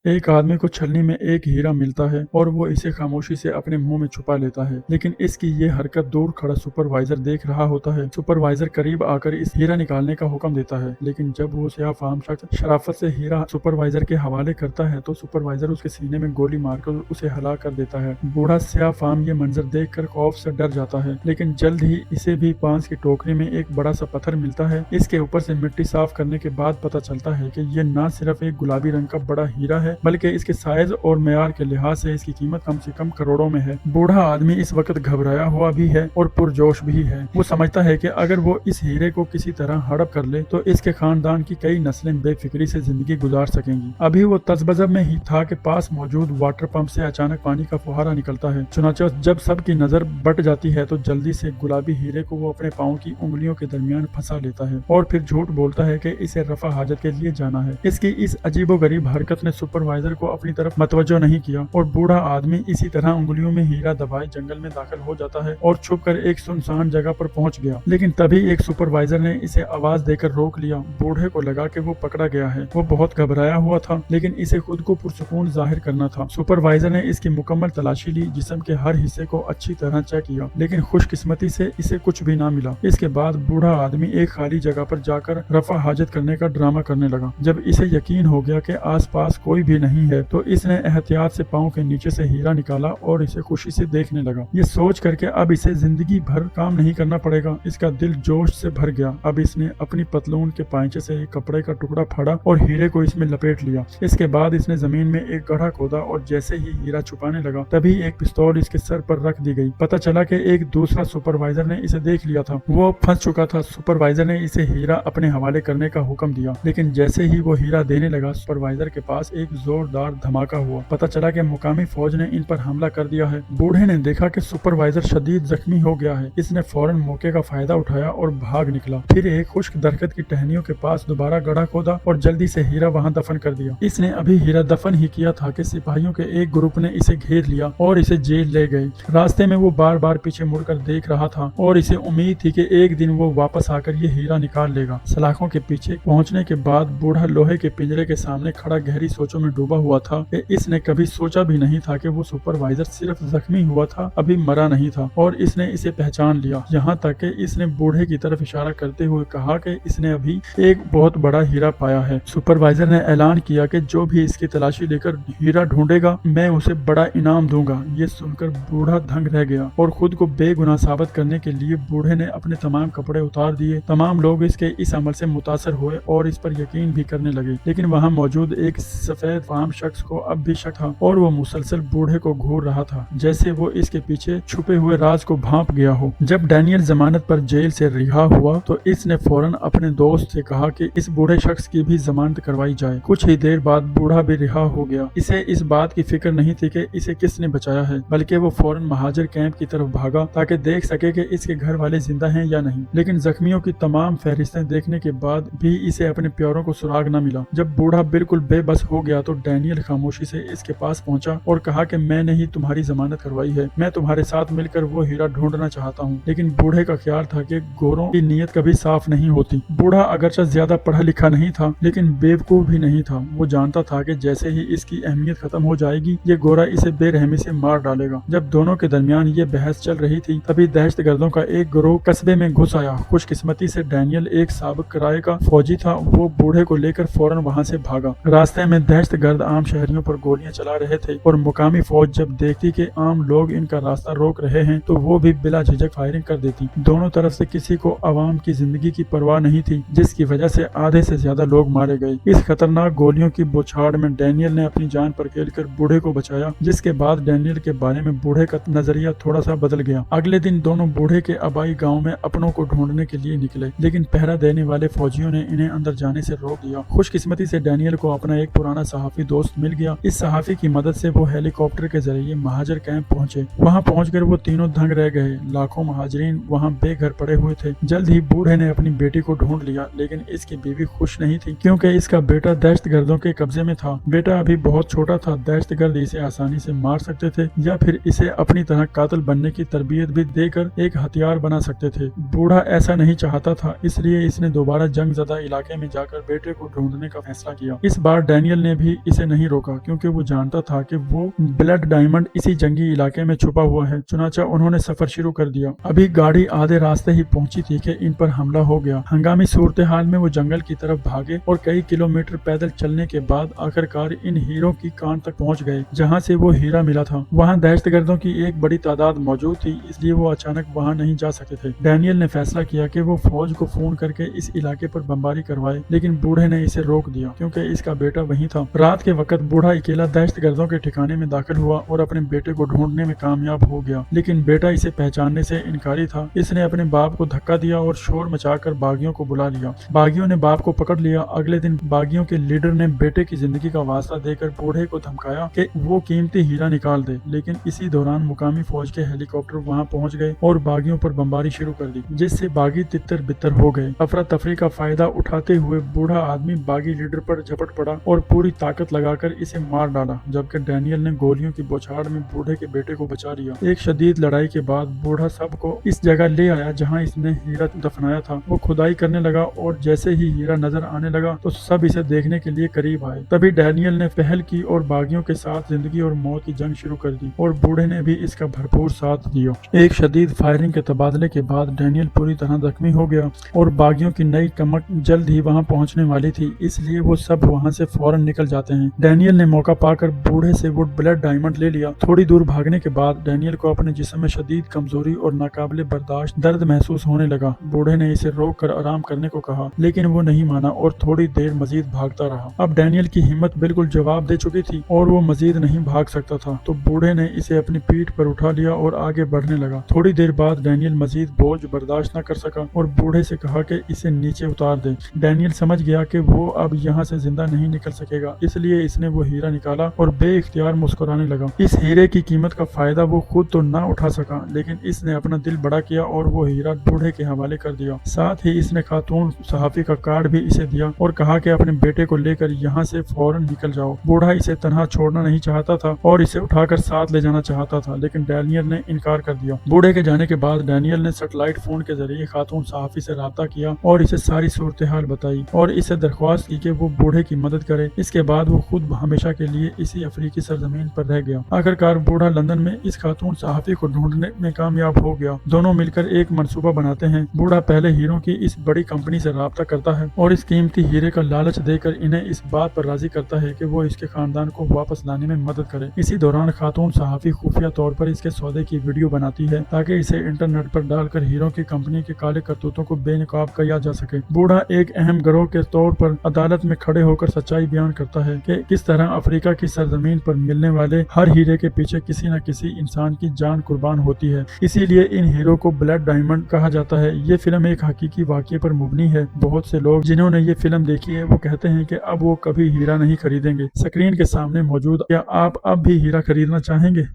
एक आदमी को छलनी में एक हीरा मिलता है और वो इसे खामोशी से अपने मुंह में छुपा लेता है, लेकिन इसकी ये हरकत दूर खड़ा सुपरवाइजर देख रहा होता है। सुपरवाइजर करीब आकर इस हीरा निकालने का हुक्म देता है, लेकिन जब वो स्याह-फाम शख्स शराफत से हीरा सुपरवाइजर के हवाले करता है तो सुपरवाइजर उसके सीने में गोली मारकर उसे हला कर देता है। बूढ़ा स्याह-फाम ये मंजर देखकर खौफ से डर जाता है, लेकिन जल्द ही इसे भी पास की टोकरी में एक बड़ा सा पत्थर मिलता है। इसके ऊपर से मिट्टी साफ करने के बाद पता चलता है कि ये न सिर्फ एक गुलाबी रंग का बड़ा हीरा है, बल्कि इसके साइज और मेयार के लिहाज से इसकी कीमत कम से कम करोड़ों में है। बूढ़ा आदमी इस वक्त घबराया हुआ भी है और पुरजोश भी है। वो समझता है कि अगर वो इस हीरे को किसी तरह हड़प कर ले तो इसके खानदान की कई नस्लें बेफिक्री से जिंदगी गुजार सकेंगी। अभी वो तजबजब में ही था कि पास मौजूद वाटर पंप से अचानक पानी का फुहारा निकलता है। चुनांचे जब सबकी नजर बट जाती है तो जल्दी से गुलाबी हीरे को वो अपने पाँव की उंगलियों के दरमियान फंसा लेता है और फिर झूठ बोलता है कि इसे रफा हाजत के लिए जाना है। इसकी इस अजीबोगरीब हरकत ने सुपरवाइजर को अपनी तरफ मतवज्जो नहीं किया और बूढ़ा आदमी इसी तरह उंगलियों में हीरा दबाए जंगल में दाखिल हो जाता है और छुपकर एक सुनसान जगह पर पहुंच गया। लेकिन तभी एक सुपरवाइजर ने इसे आवाज देकर रोक लिया। बूढ़े को लगा कि वो पकड़ा गया है। वो बहुत घबराया हुआ था, लेकिन इसे खुद को पुरसुकून जाहिर करना था। सुपरवाइजर ने इसकी मुकम्मल तलाशी ली, जिस्म के हर हिस्से को अच्छी तरह चेक किया, लेकिन खुशकिस्मती से इसे कुछ भी ना मिला। इसके बाद बूढ़ा आदमी एक खाली जगह पर जाकर रफा हाजत करने का ड्रामा करने लगा। जब इसे यकीन हो गया कि आसपास कोई भी नहीं है तो इसने एहतियात से पाँव के नीचे से हीरा निकाला और इसे खुशी से देखने लगा। ये सोच करके अब इसे जिंदगी भर काम नहीं करना पड़ेगा। इसका दिल जोश से भर गया। अब इसने अपनी पतलून के पांचे से एक कपड़े का टुकड़ा फाड़ा और हीरे को इसमें लपेट लिया। इसके बाद इसने जमीन में एक गड्ढा खोदा और जैसे ही हीरा छुपाने लगा तभी एक पिस्तौल इसके सर पर रख दी गई। पता चला कि एक दूसरा सुपरवाइजर ने इसे देख लिया था। वो फंस चुका था। सुपरवाइजर ने इसे हीरा अपने हवाले करने का हुक्म दिया, लेकिन जैसे ही वो हीरा देने लगा सुपरवाइजर के पास एक जोरदार धमाका हुआ। पता चला कि मुकामी फौज ने इन पर हमला कर दिया है। बूढ़े ने देखा कि सुपरवाइजर शदीद जख्मी हो गया है। इसने फौरन मौके का फायदा उठाया और भाग निकला। फिर एक खुश्क दरख्त की टहनियों के पास दोबारा गड्ढा खोदा और जल्दी से हीरा वहां दफन कर दिया। इसने अभी हीरा दफन ही किया था कि सिपाहियों के एक ग्रुप ने इसे घेर लिया और इसे जेल ले गए। रास्ते में वो बार बार पीछे मुड़कर देख रहा था और इसे उम्मीद थी कि एक दिन वो वापस आकर ये हीरा निकाल लेगा। सलाखों के पीछे पहुंचने के बाद बूढ़ा लोहे के पिंजरे के सामने खड़ा गहरी सोचों में डूबा हुआ था कि इसने कभी सोचा भी नहीं था कि वो सुपरवाइजर सिर्फ जख्मी हुआ था, अभी मरा नहीं था और इसने इसे पहचान लिया। यहाँ तक कि इसने बूढ़े की तरफ इशारा करते हुए कहा कि इसने अभी एक बहुत बड़ा हीरा पाया है। सुपरवाइजर ने ऐलान किया कि जो भी इसकी तलाशी लेकर हीरा ढूंढेगा मैं उसे बड़ा इनाम दूंगा। ये सुनकर बूढ़ा दंग रह गया और खुद को बेगुनाह साबित करने के लिए बूढ़े ने अपने तमाम कपड़े उतार दिए। तमाम लोग इसके इस अमल से मुतासर हुए और इस पर यकीन भी करने लगे, लेकिन वहाँ मौजूद एक सफेद फाम शख्स को अब भी शक था और वो मुसलसल बूढ़े को घूर रहा था, जैसे वो इसके पीछे छुपे हुए राज को भांप गया हो। जब डैनियल जमानत पर जेल से रिहा हुआ तो इसने फौरन अपने दोस्त से कहा कि इस बूढ़े शख्स की भी जमानत करवाई जाए। कुछ ही देर बाद बूढ़ा भी रिहा हो गया। इसे इस बात की फिक्र नहीं थी कि इसे किसने बचाया है, बल्कि वो फौरन महाजर कैंप की तरफ भागा ताकि देख सके कि इसके घर वाले जिंदा हैं या नहीं। लेकिन जख्मियों की तमाम फहरिस्तें देखने के बाद भी इसे अपने प्यारों को सुराग न मिला। जब बूढ़ा बिल्कुल बेबस हो गया तो डैनियल खामोशी से इसके पास पहुंचा और कहा कि मैंने ही तुम्हारी जमानत करवाई है। मैं तुम्हारे साथ मिलकर वो हीरा ढूंढना चाहता हूँ। लेकिन बूढ़े का ख्याल था कि गोरों की नीयत कभी साफ नहीं होती। बूढ़ा अगरचे ज्यादा पढ़ा लिखा नहीं था, लेकिन बेवकूफ भी नहीं था। वो जानता था कि जैसे ही इसकी अहमियत खत्म हो जाएगी ये गोरा इसे बेरहमी से मार डालेगा। जब दोनों के दरमियान ये बहस चल रही थी तभी दहशतगर्दों का एक गिरोह कस्बे में घुस आया। खुशकिस्मती से डैनियल एक साबिक किराए का फौजी था। वो बूढ़े को लेकर फौरन वहाँ से भागा। रास्ते में दहशतगर्द आम शहरियों पर गोलियां चला रहे थे और मुकामी फौज जब देखती कि आम लोग इनका रास्ता रोक रहे हैं तो वो भी बिला झिझक फायरिंग कर देती। दोनों तरफ से किसी को आवाम की जिंदगी की परवाह नहीं थी, जिसकी वजह से आधे से ज्यादा लोग मारे गए। इस खतरनाक गोलियों की बौछार में डैनियल ने अपनी जान पर खेलकर बूढ़े को बचाया, जिसके बाद डैनियल के बारे में बूढ़े का नजरिया थोड़ा सा बदल गया। अगले दिन दोनों बूढ़े के आबाई गाँव में अपनों को ढूंढने के लिए निकले, लेकिन पहरा देने वाले फौजियों ने इन्हें अंदर जाने से रोक दिया। खुशकिस्मती से डैनियल को अपना एक पुराना सहाफी दोस्त मिल गया। इस सहाफी की मदद से वो हेलीकॉप्टर के जरिए महाजर कैंप पहुंचे। वहां पहुंचकर वो तीनों दंग रह गए। लाखों महाजरीन वहां बेघर पड़े हुए थे। जल्द ही बूढ़े ने अपनी बेटी को ढूंढ लिया, लेकिन इसकी बीवी खुश नहीं थी क्योंकि इसका बेटा दहशतगर्दों के कब्जे में था। बेटा अभी बहुत छोटा था। दहशतगर्द इसे आसानी से मार सकते थे या फिर इसे अपनी तरह कातिल बनने की तरबियत भी देकर एक हथियार बना सकते थे। बूढ़ा ऐसा नहीं चाहता था, इसलिए इसने दोबारा जंग ज़दा इलाके में जाकर बेटे को ढूंढने का फैसला किया। इस बार डैनियल ने भी इसे नहीं रोका क्योंकि वो जानता था कि वो ब्लड डायमंड इसी जंगी इलाके में छुपा हुआ है। चुनाचा उन्होंने सफर शुरू कर दिया। अभी गाड़ी आधे रास्ते ही पहुंची थी कि इन पर हमला हो गया। हंगामी सूरत हाल में वो जंगल की तरफ भागे और कई किलोमीटर पैदल चलने के बाद आखिरकार इन हीरों की कान तक पहुंच गए जहां से वो हीरा मिला था। वहां दहशतगर्दों की एक बड़ी तादाद मौजूद थी, इसलिए वो अचानक वहां नहीं जा सकते थे। डैनियल ने फैसला किया कि वो फौज को फोन करके इस इलाके पर बमबारी करवाए, लेकिन बूढ़े ने इसे रोक दिया क्योंकि इसका बेटा वहीं था। रात के वक्त बूढ़ा अकेला दहशतगर्दों के ठिकाने में दाखिल हुआ और अपने बेटे को ढूंढने में कामयाब हो गया, लेकिन बेटा इसे पहचानने से इनकारी था। इसने अपने बाप को धक्का दिया और शोर मचाकर बागियों को बुला लिया। बागियों ने बाप को पकड़ लिया। अगले दिन बागियों के लीडर ने बेटे की जिंदगी का वास्ता देकर बूढ़े को धमकाया कि वो कीमती हीरा निकाल दे, लेकिन इसी दौरान मुकामी फौज के हेलीकॉप्टर वहां पहुंच गए और बागियों पर बमबारी शुरू कर दी, जिससे बागी तितर बितर हो गए। अफरा तफरी का फायदा उठाते हुए बूढ़ा आदमी बागी लीडर पर झपट पड़ा और पूरी ताकत लगाकर इसे मार डाला, जबकि डैनियल ने गोलियों की बौछार में बूढ़े के बेटे को बचा लिया। एक शदीद लड़ाई के बाद बूढ़ा सबको इस जगह ले आया जहां इसने हीरा दफनाया था। वो खुदाई करने लगा और जैसे ही हीरा नजर आने लगा तो सब इसे देखने के लिए करीब आए। तभी डैनियल ने पहल की और बागियों के साथ जिंदगी और मौत की जंग शुरू कर दी और बूढ़े ने भी इसका भरपूर साथ दिया। एक शदीद फायरिंग के तबादले के बाद डैनियल पूरी तरह जख्मी हो गया और बागियों की नई कमक जल्द ही वहां पहुंचने वाली थी, इसलिए वो सब वहां से फौरन निकल जाते हैं। डैनियल ने मौका पाकर बूढ़े से वो ब्लड डायमंड ले लिया। थोड़ी दूर भागने के बाद डैनियल को अपने जिस्म में शदीद कमजोरी और नाकाबिले बर्दाश्त दर्द महसूस होने लगा। बूढ़े ने इसे रोक कर आराम करने को कहा, लेकिन वो नहीं माना और थोड़ी देर मजीद भागता रहा। अब डैनियल की हिम्मत बिल्कुल जवाब दे चुकी थी और वो मजीद नहीं भाग सकता था, तो बूढ़े ने इसे अपनी पीठ पर उठा लिया और आगे बढ़ने लगा। थोड़ी देर बाद डैनियल मजीद बोझ बर्दाश्त न कर सका और बूढ़े से कहा कि इसे नीचे उतार दे। डैनियल समझ गया कि वो अब यहाँ से जिंदा नहीं निकल सकेगा, इसलिए इसने वो हीरा निकाला और बेइख्तियार मुस्कुराने लगा। इस हीरे की कीमत का फायदा वो खुद तो ना उठा सका, लेकिन इसने अपना दिल बड़ा किया और वो हीरा बूढ़े के हवाले कर दिया। साथ ही इसने खातून सहाफी का कार्ड भी इसे दिया और कहा कि अपने बेटे को लेकर यहाँ से फौरन निकल जाओ। बूढ़ा इसे तनहा छोड़ना नहीं चाहता था और इसे उठाकर साथ ले जाना चाहता था, लेकिन डैनियल ने इनकार कर दिया। बूढ़े के जाने के बाद डैनियल ने सैटेलाइट फोन के जरिए खातून सहाफी से राब्ता किया और इसे सारी सूरत हाल बताई और इसे दरख्वास्त की कि वो बूढ़े की मदद करे। इसके बाद वो खुद हमेशा के लिए इसी अफ्रीकी सरजमीन पर रह गया। आखिरकार बूढ़ा लंदन में इस खातून सहाफी को ढूंढने में कामयाब हो गया। दोनों मिलकर एक मंसूबा बनाते हैं। बूढ़ा पहले हीरों की इस बड़ी कंपनी से राब्ता करता है और इस कीमती हीरे का लालच देकर इन्हें इस बात पर राजी करता है कि वो इसके खानदान को वापस लाने में मदद करे। इसी दौरान खातून सहाफी खुफिया तौर पर इसके सौदे की वीडियो बनाती है ताकि इसे इंटरनेट पर डालकर हीरो की कंपनी के काले करतूतों को बेनकाब किया जा सके। बूढ़ा एक अहम गिरोह के तौर पर अदालत में खड़े होकर सच्चाई बयान करता है कि किस तरह अफ्रीका की सरजमीन पर मिलने वाले हर हीरे के पीछे किसी न किसी इंसान की जान कुर्बान होती है। इसीलिए इन हीरो को ब्लड डायमंड कहा जाता है। ये फिल्म एक हकीकी वाक़ये पर मुबनी है। बहुत से लोग जिन्होंने ये फिल्म देखी है वो कहते हैं कि अब वो कभी हीरा नहीं खरीदेंगे। स्क्रीन के सामने मौजूद, क्या आप अब भी हीरा खरीदना चाहेंगे?